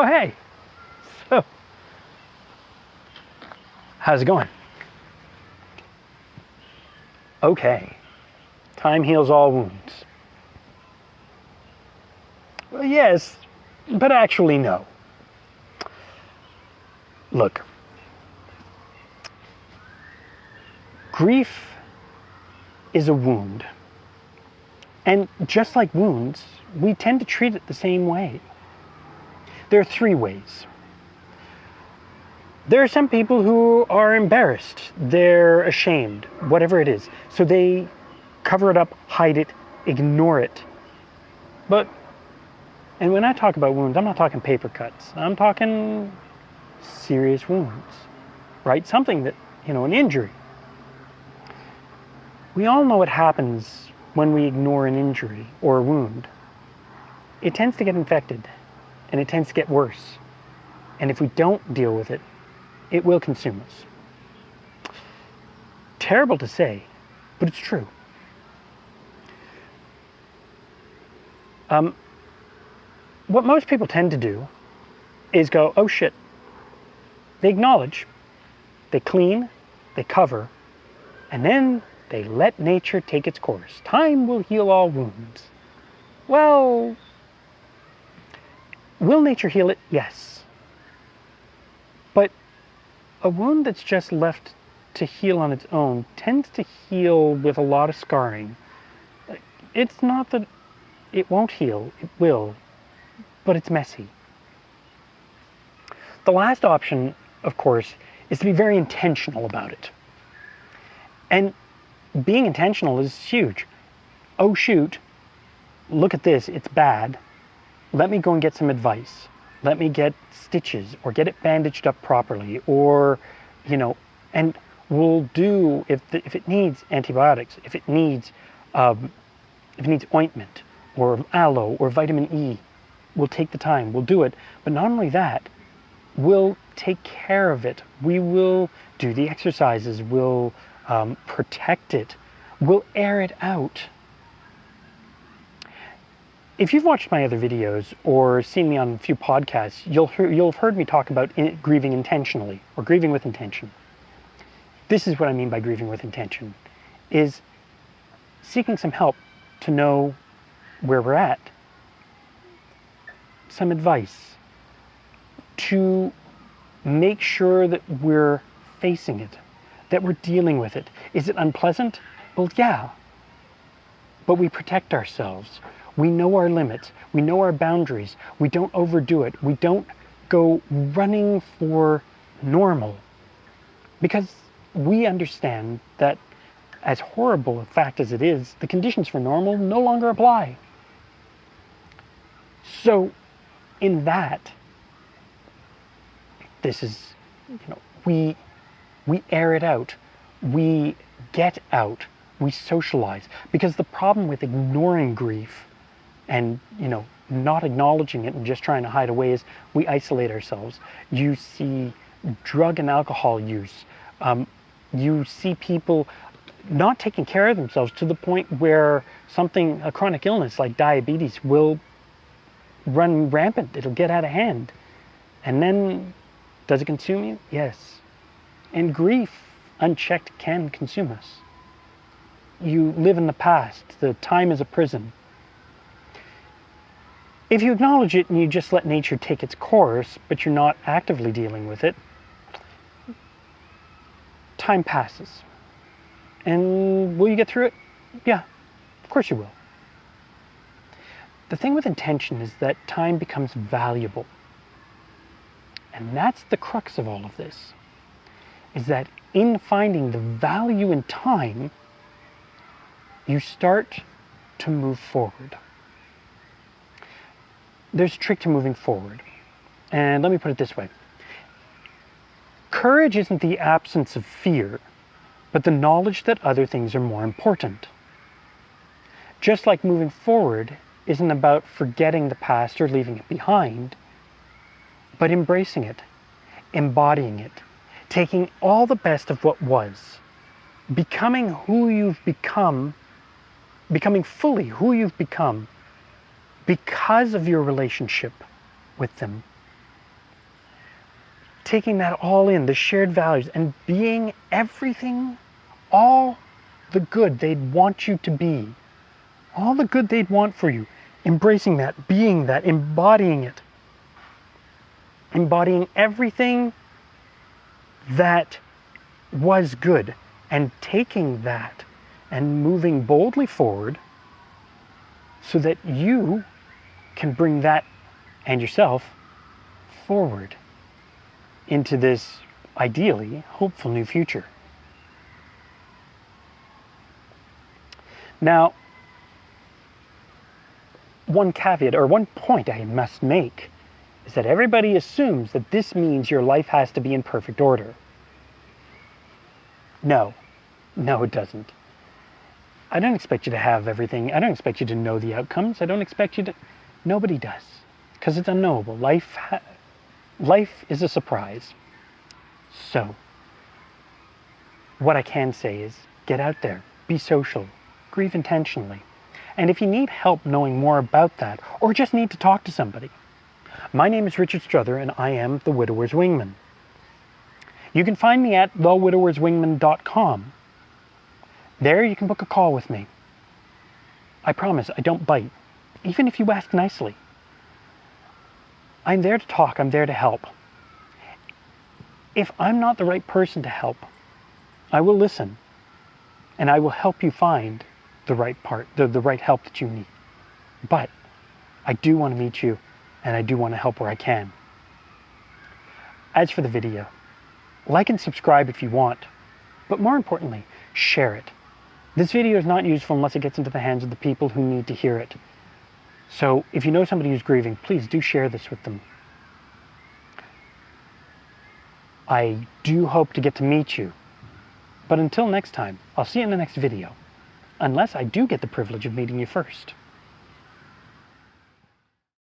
Oh, hey. So, how's it going? Okay. Time heals all wounds. Well, yes, but actually no. Look, grief is a wound. And just like wounds, we tend to treat it the same way. There are three ways. There are some people who are embarrassed, they're ashamed, whatever it is. So they cover it up, hide it, ignore it. And when I talk about wounds, I'm not talking paper cuts. I'm talking serious wounds, right? Something that, an injury. We all know what happens when we ignore an injury or a wound. It tends to get infected, and it tends to get worse. And if we don't deal with it, it will consume us. Terrible to say, but it's true. What most people tend to do is go, oh shit. They acknowledge, they clean, they cover, and then they let nature take its course. Time will heal all wounds. Well, will nature heal it? Yes. But a wound that's just left to heal on its own tends to heal with a lot of scarring. It's not that it won't heal, it will, but it's messy. The last option, of course, is to be very intentional about it. And being intentional is huge. Oh shoot, look at this, it's bad. Let me go and get some advice. Let me get stitches or get it bandaged up properly, or, and we'll do, if it needs antibiotics, if it needs ointment or aloe or vitamin E, we'll take the time, we'll do it. But not only that, we'll take care of it. We will do the exercises, we'll protect it, we'll air it out. If you've watched my other videos or seen me on a few podcasts, you'll have heard me talk about grieving intentionally, or grieving with intention. This is what I mean by grieving with intention, is seeking some help to know where we're at, some advice, to make sure that we're facing it, that we're dealing with it. Is it unpleasant? Well, yeah. But we protect ourselves. We know our limits. We know our boundaries. We don't overdo it. We don't go running for normal. Because we understand that, as horrible a fact as it is, the conditions for normal no longer apply. So, in that, this is, we air it out, we get out, we socialize. Because the problem with ignoring grief and, not acknowledging it and just trying to hide away is we isolate ourselves. You see drug and alcohol use. You see people not taking care of themselves to the point where a chronic illness like diabetes will run rampant. It'll get out of hand. And then, does it consume you? Yes. And grief, unchecked, can consume us. You live in the past. The time is a prison. If you acknowledge it and you just let nature take its course, but you're not actively dealing with it, time passes. And will you get through it? Yeah, of course you will. The thing with intention is that time becomes valuable. And that's the crux of all of this, is that in finding the value in time, you start to move forward. There's a trick to moving forward. And let me put it this way. Courage isn't the absence of fear, but the knowledge that other things are more important. Just like moving forward isn't about forgetting the past or leaving it behind, but embracing it, embodying it, taking all the best of what was, becoming who you've become, becoming fully who you've become because of your relationship with them, taking that all in, the shared values, and being everything, all the good they'd want you to be, all the good they'd want for you, embracing that, being that, embodying it, embodying everything that was good, and taking that and moving boldly forward so that you can bring that and yourself forward into this ideally hopeful new future. Now, one caveat or one point I must make is that everybody assumes that this means your life has to be in perfect order. No, it doesn't. I don't expect you to have everything. I don't expect you to know the outcomes. I don't expect you to. Nobody does, because it's unknowable. Life is a surprise. So, what I can say is get out there, be social, grieve intentionally. And if you need help knowing more about that, or just need to talk to somebody, my name is Richard Strother, and I am the Widower's Wingman. You can find me at thewidowerswingman.com. There you can book a call with me. I promise I don't bite, even if you ask nicely. I'm there to talk, I'm there to help. If I'm not the right person to help, I will listen, and I will help you find the right help that you need. But I do want to meet you, and I do want to help where I can. As for the video, like and subscribe if you want, but more importantly, share it. This video is not useful unless it gets into the hands of the people who need to hear it. So if you know somebody who's grieving, please do share this with them. I do hope to get to meet you, but until next time, I'll see you in the next video, unless I do get the privilege of meeting you first.